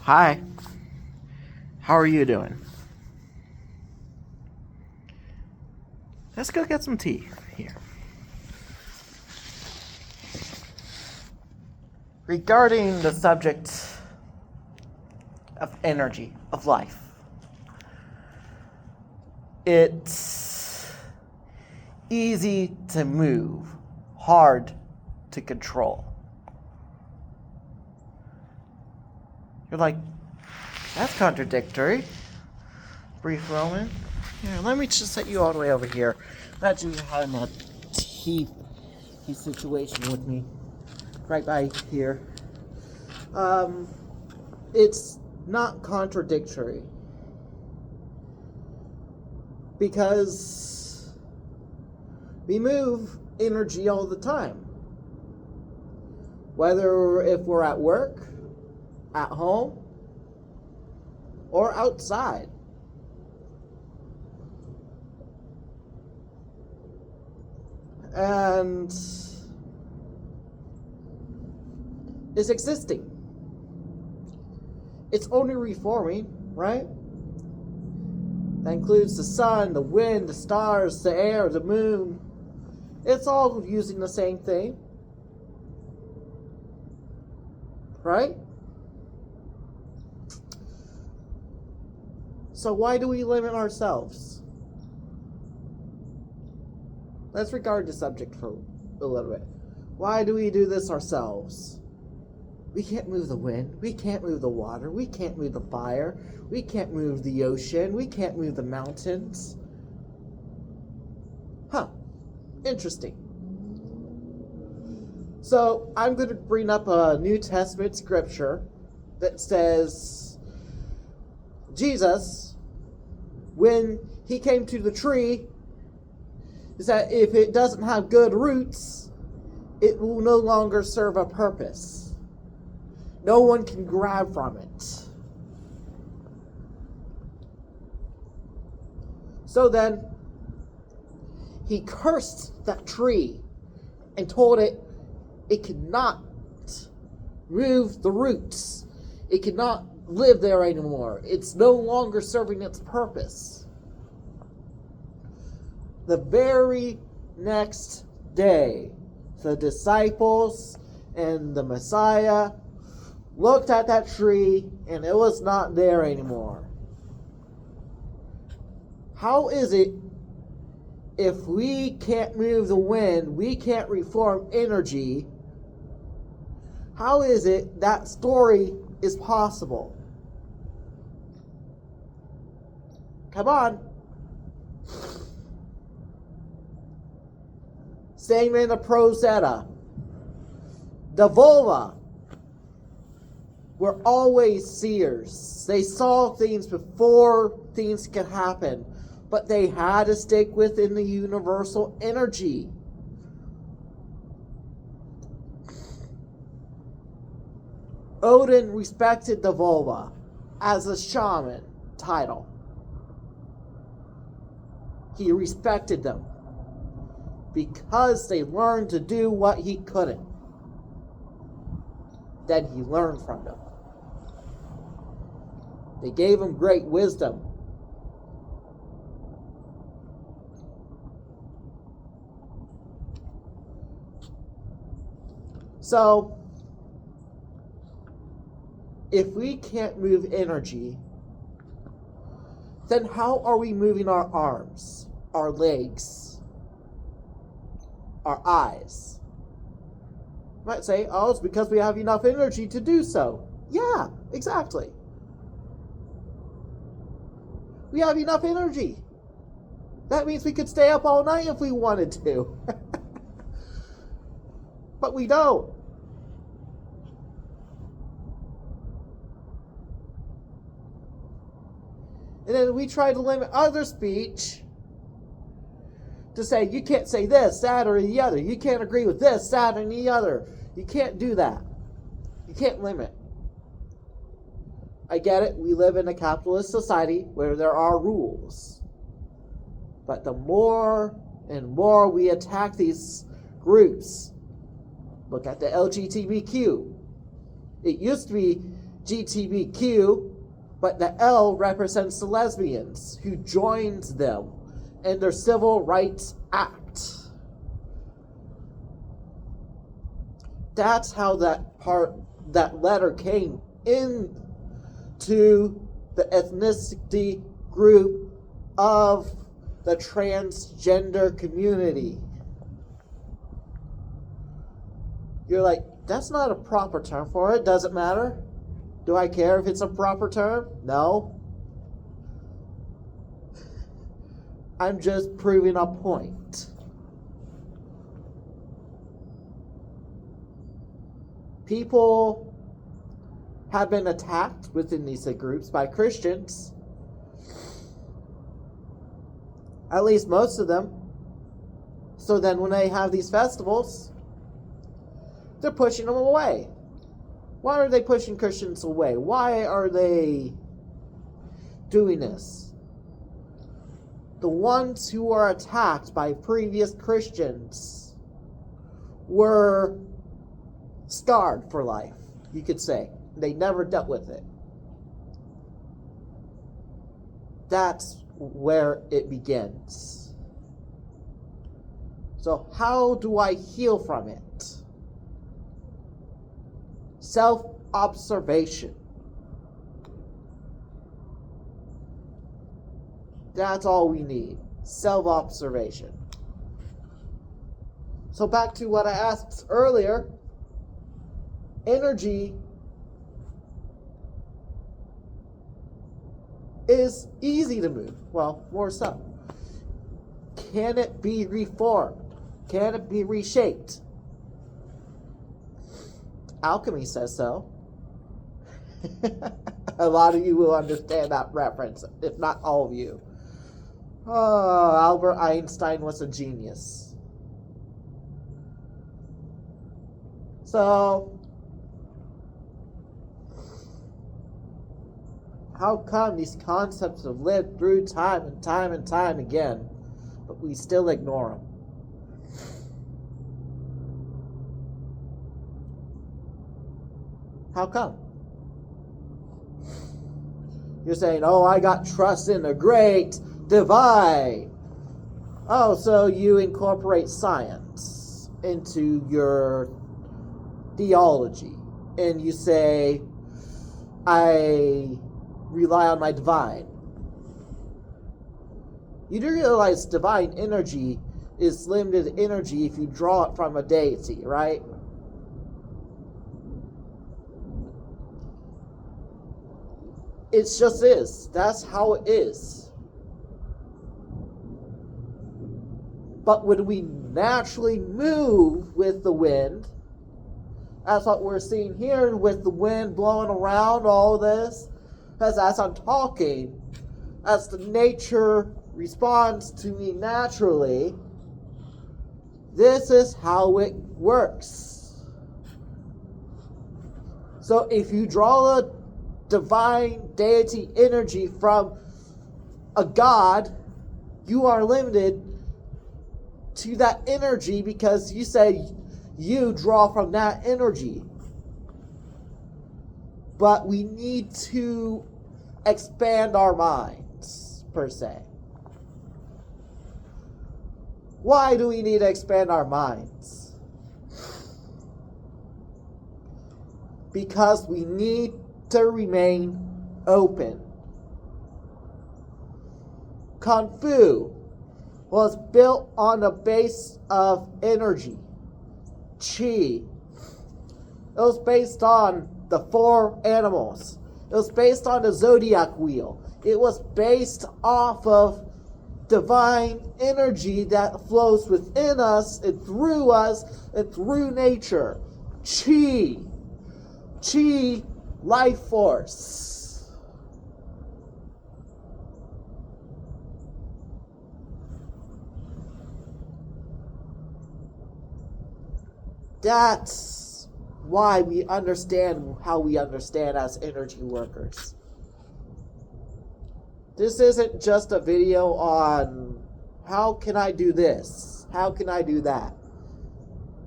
Hi, how are you doing? Let's go get some tea here. Regarding the subject of energy, of life, it's easy to move, hard to control. You're like, that's contradictory. Brief moment. Here, let me just set you all the way over here. Imagine you having a tea situation with me. Right by here. It's not contradictory. Because we move energy all the time. Whether if we're at work, at home, or outside. And is existing. It's only reforming, right? That includes the sun, the wind, the stars, the air, the moon. It's all using the same thing. Right? So why do we limit ourselves? Let's regard the subject for a little bit. Why do we do this ourselves? We can't move the wind. We can't move the water. We can't move the fire. We can't move the ocean. We can't move the mountains. Interesting. So I'm going to bring up a New Testament scripture that says Jesus, when he came to the tree, is that if it doesn't have good roots, it will no longer serve a purpose. No one can grab from it. So then, he cursed that tree and told it could not move the roots. It could not live there anymore. It's no longer serving its purpose. The very next day, the disciples and the Messiah looked at that tree and it was not there anymore. How is it if we can't move the wind, we can't reform energy? How is it that story is possible? Come on. Same in the Rosetta. The Volva were always seers. They saw things before things could happen, but they had to stick within the universal energy. Odin respected the Volva as a shaman title. He respected them because they learned to do what he couldn't. Then he learned from them. They gave him great wisdom. So, if we can't move energy, then how are we moving our arms, our legs, our eyes? You might say, oh, it's because we have enough energy to do so. Yeah, exactly. We have enough energy. That means we could stay up all night if we wanted to. But we don't. And then we try to limit other speech to say, you can't say this, that, or the other. You can't agree with this, that, and the other. You can't do that. You can't limit. I get it. We live in a capitalist society where there are rules. But the more and more we attack these groups, look at the LGBTQ. It used to be GTBQ, but the L represents the lesbians who joins them in their Civil Rights Act. That's how that letter came into the ethnicity group of the transgender community. You're like, that's not a proper term for it. Does it matter? Do I care if it's a proper term? No. I'm just proving a point. People have been attacked within these groups by Christians. At least most of them. So then when they have these festivals, they're pushing them away. Why are they pushing Christians away? Why are they doing this? The ones who are attacked by previous Christians were scarred for life, you could say. They never dealt with it. That's where it begins. So how do I heal from it? Self-observation. That's all we need. Self-observation. So back to what I asked earlier. Energy is easy to move. Well, more so. Can it be reformed? Can it be reshaped? Alchemy says so. A lot of you will understand that reference, if not all of you. Oh, Albert Einstein was a genius. So, how come these concepts have lived through time and time and time again, but we still ignore them? How come? You're saying, oh, I got trust in the great divine. Oh, so you incorporate science into your theology. And you say, I rely on my divine. You do realize divine energy is limited energy if you draw it from a deity, right? It just is. That's how it is. But when we naturally move with the wind, that's what we're seeing here with the wind blowing around all this. Because as I'm talking, as the nature responds to me naturally, this is how it works. So if you draw a divine deity energy from a god, you are limited to that energy because you say you draw from that energy. But we need to expand our minds, per se. Why do we need to expand our minds? Because we need to remain open. Kung Fu was built on the base of energy, Qi. It was based on the 4 animals. It was based on the zodiac wheel. It was based off of divine energy that flows within us and through nature. Qi. Qi, life force. That's why we understand how we understand as energy workers. This isn't just a video on how can I do this? How can I do that?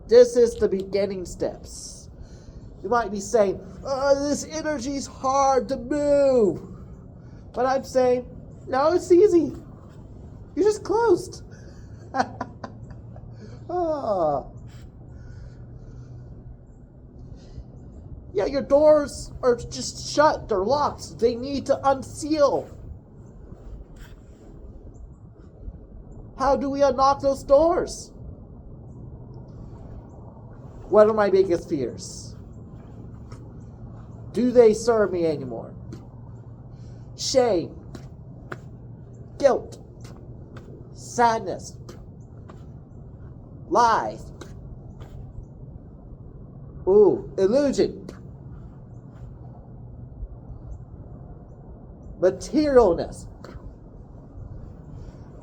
This is the beginning steps. You might be saying, this energy's hard to move. But I'm saying, no, it's easy. You're just closed. Oh. Yeah, your doors are just shut. They're locked. They need to unseal. How do we unlock those doors? What are my biggest fears? Do they serve me anymore? Shame, guilt, sadness, lies, illusion, materialness,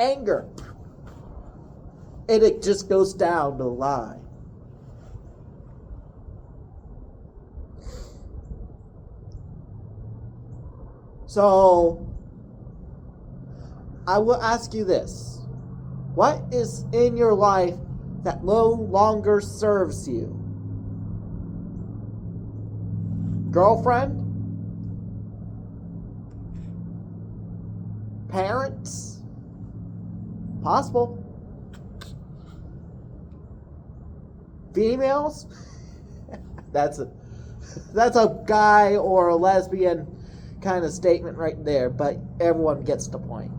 anger, and it just goes down the line. So, I will ask you this. What is in your life that no longer serves you? Girlfriend? Parents? Possible. Females? That's a guy or a lesbian kind of statement right there, but everyone gets the point.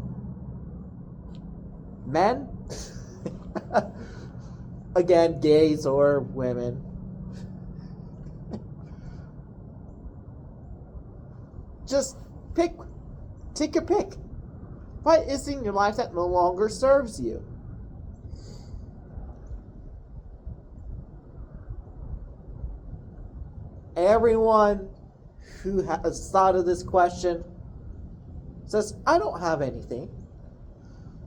Men? Again, gays or women. Just take your pick. What is in your life that no longer serves you? Everyone who has thought of this question says, I don't have anything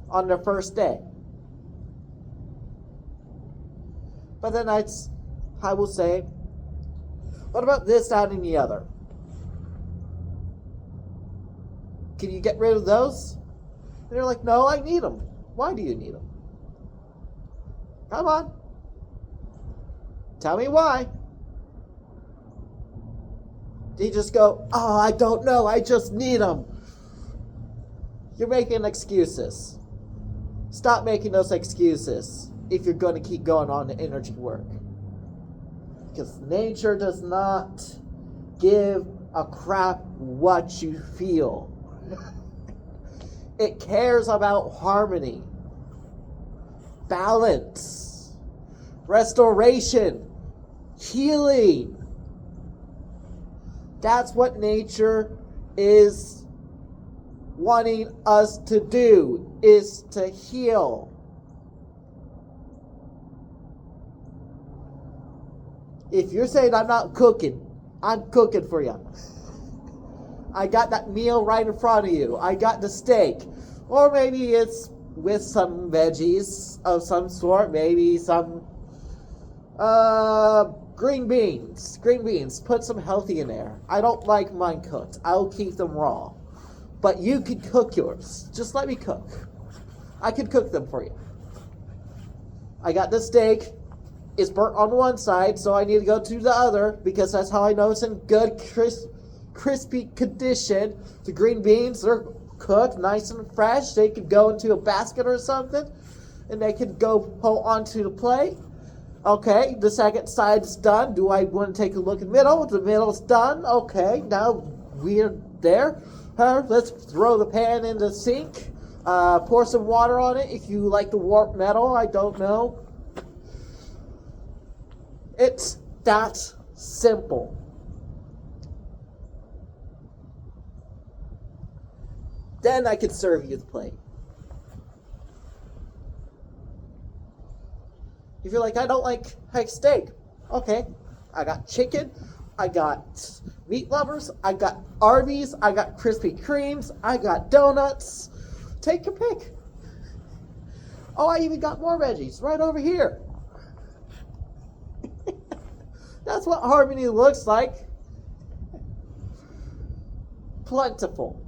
on their first day. But then I will say, what about this, that, and the other? Can you get rid of those? And they're like, no, I need them. Why do you need them? Come on. Tell me why. You just go, oh, I don't know, I just need them. You're making excuses. Stop making those excuses if you're going to keep going on the energy work. Because nature does not give a crap what you feel. It cares about harmony, balance, restoration, healing. That's what nature is wanting us to do, is to heal. If you're saying I'm not cooking, I'm cooking for you. I got that meal right in front of you. I got the steak. Or maybe it's with some veggies of some sort. Maybe some green beans. Green beans. Put some healthy in there. I don't like mine cooked. I'll keep them raw. But you can cook yours. Just let me cook. I can cook them for you. I got the steak. It's burnt on one side, so I need to go to the other because that's how I know it's in good crispy condition. The green beans are cooked nice and fresh. They could go into a basket or something, and they could go pull onto the plate. Okay, the second side's done. Do I want to take a look at the middle? The middle's done. Okay, now we're there. Let's throw the pan in the sink. Pour some water on it if you like the warped metal. I don't know. It's that simple. Then I could serve you the plate. If you're like, I don't like steak. Okay, I got chicken. I got meat lovers. I got Arby's. I got Krispy Kremes. I got donuts. Take your pick. Oh, I even got more veggies right over here. That's what harmony looks like. Plentiful.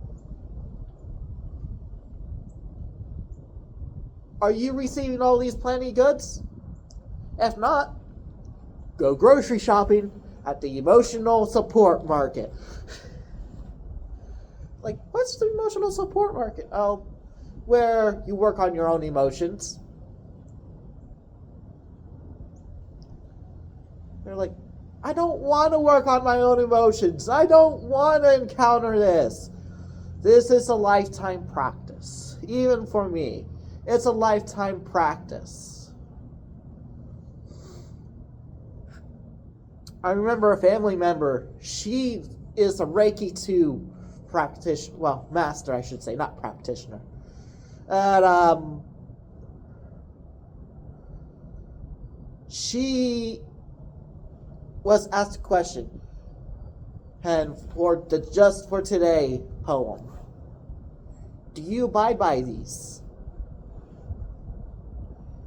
Are you receiving all these plenty goods? If not, go grocery shopping at the emotional support market. Like, what's the emotional support market? Oh, where you work on your own emotions. They're like, I don't want to work on my own emotions. I don't want to encounter this. This is a lifetime practice. Even for me, it's a lifetime practice. I remember a family member, she is a Reiki 2 practitioner, well, master, I should say, not practitioner. And she was asked a question, and for the Just for Today poem, do you abide by these?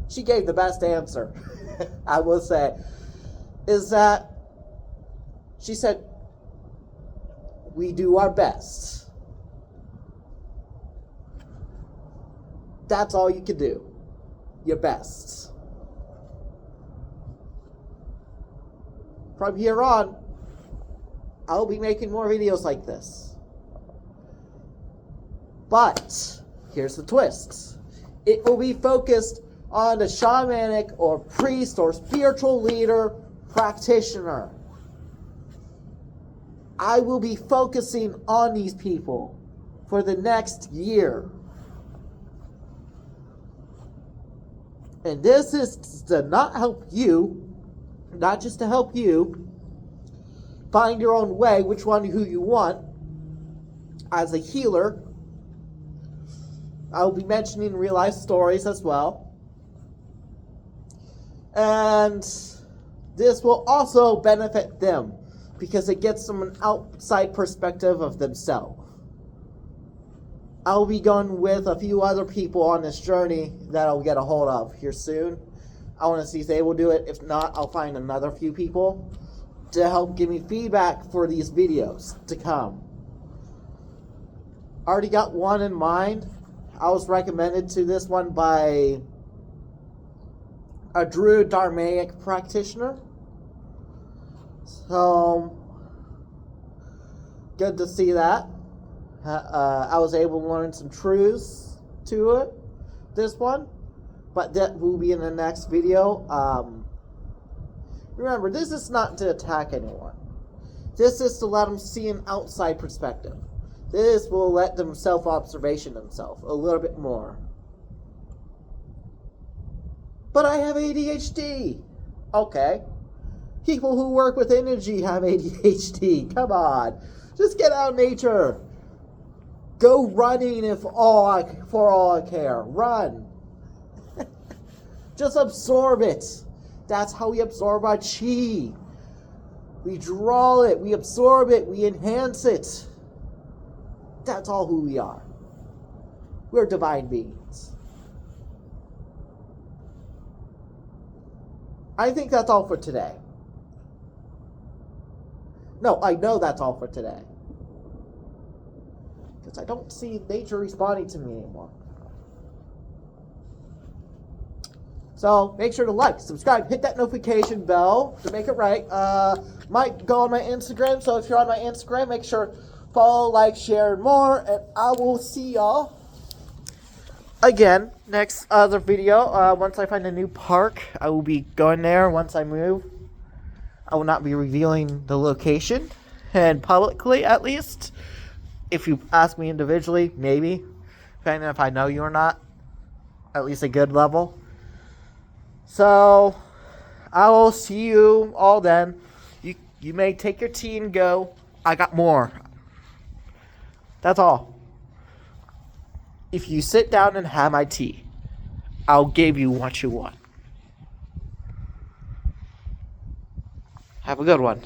She gave the best answer, I will say, is that she said, we do our best. That's all you can do. Your best. From here on, I'll be making more videos like this. But, here's the twist. It will be focused on the shamanic or priest or spiritual leader practitioner. I will be focusing on these people for the next year. And this is to not help you, not just to help you find your own way, which one who you want as a healer. I'll be mentioning real life stories as well. And this will also benefit them because it gets them an outside perspective of themselves. I'll be going with a few other people on this journey that I'll get a hold of here soon. I want to see if they will do it. If not, I'll find another few people to help give me feedback for these videos to come. I already got one in mind. I was recommended to this one by a Druid Dharmaic practitioner. So, good to see that. I was able to learn some truths to it, this one. But that will be in the next video. Remember, this is not to attack anyone. This is to let them see an outside perspective. This will let them self-observation themselves a little bit more. But I have ADHD. Okay. People who work with energy have ADHD. Come on. Just get out in nature. Go running for all I care. Run. Just absorb it. That's how we absorb our chi. We draw it, we absorb it, we enhance it. That's all who we are. We're divine beings. I think that's all for today. No, I know that's all for today. Because I don't see nature responding to me anymore. So make sure to like, subscribe, hit that notification bell to make it right. Might go on my Instagram, so if you're on my Instagram, make sure follow, like, share, and more. And I will see y'all again next other video. Once I find a new park, I will be going there once I move. I will not be revealing the location, and publicly at least. If you ask me individually, maybe, depending on if I know you or not, at least a good level. So, I will see you all then. You may take your tea and go. I got more. That's all. If you sit down and have my tea, I'll give you what you want. Have a good one.